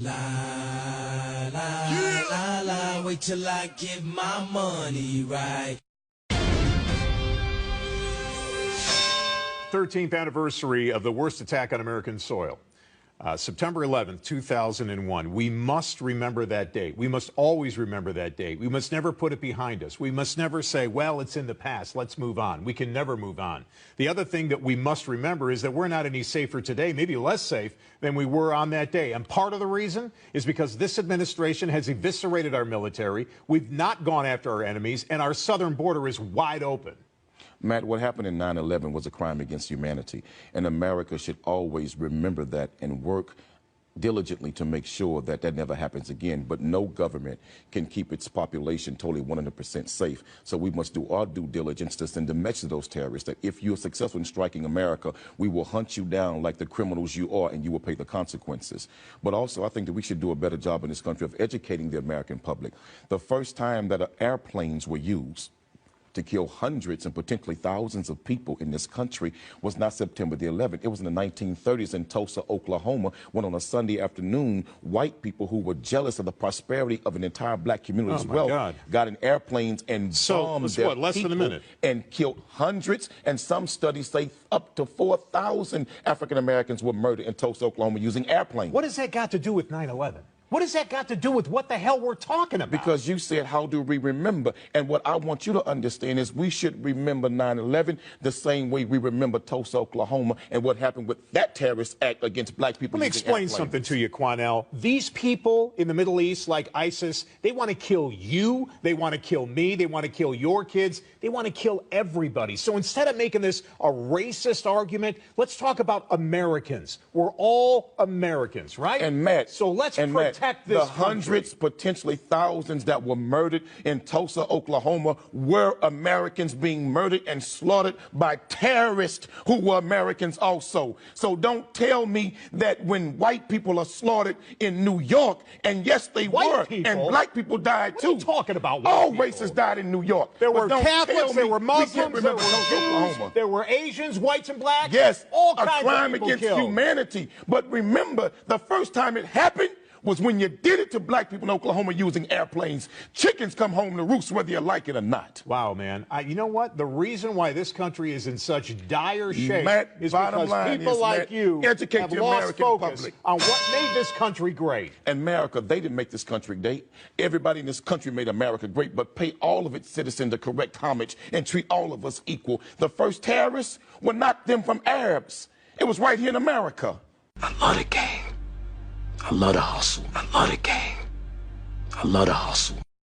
La la la la, wait till I get my money right. 13th anniversary of the worst attack on American soil. September 11th, 2001. We must remember that date. We must always remember that date. We must never put it behind us. We must never say, well, it's in the past, let's move on. We can never move on. The other thing that we must remember is that we're not any safer today, maybe less safe than we were on that day. And part of the reason is because this administration has eviscerated our military. We've not gone after our enemies, and our southern border is wide open. Matt, what happened in 9/11 was a crime against humanity, and America should always remember that and work diligently to make sure that that never happens again. But no government can keep its population totally 100% safe. So we must do our due diligence to send a message to those terrorists that if you're successful in striking America, we will hunt you down like the criminals you are, and you will pay the consequences. But also, I think that we should do a better job in this country of educating the American public. The first time that airplanes were used to kill hundreds and potentially thousands of people in this country was not September the 11th. It was in the 1930s in Tulsa, Oklahoma, when on a Sunday afternoon, white people who were jealous of the prosperity of an entire black community's wealth got in airplanes and bombed their less than a minute, and killed hundreds, and some studies say up to 4,000 African Americans were murdered in Tulsa, Oklahoma using airplanes. What has that got to do with 9/11? What has that got to do with what the hell we're talking about? Because you said, how do we remember? And what I want you to understand is we should remember 9/11 the same way we remember Tulsa, Oklahoma, and what happened with that terrorist act against black people. Let me explain something to you, Quanell. These people in the Middle East, like ISIS, they want to kill you, they want to kill me, they want to kill your kids, they want to kill everybody. So instead of making this a racist argument, let's talk about Americans. We're all Americans, right? And Matt, so let's protect the hundreds, potentially thousands that were murdered in Tulsa, Oklahoma, were Americans being murdered and slaughtered by terrorists who were Americans also. So don't tell me that when white people are slaughtered in New York, and yes, they were, and black people died too. What are you talking about? All races died in New York. There were Catholics, there were Muslims, there were Jews, there were Asians, whites and blacks. Yes, all a kinds crime of people against killed. humanity. But remember, the first time it happened was when you did it to black people in Oklahoma using airplanes. Chickens come home to roost whether you like it or not. Wow, man. You know what? The reason why this country is in such dire shape is bottom because line people is, like you educate have the lost American focus public on what made this country great. America, they didn't make this country great. Everybody in this country made America great, but pay all of its citizens the correct homage and treat all of us equal. The first terrorists were not them from Arabs. It was right here in America. I love the game. I love the hustle. I love the game. I love the hustle.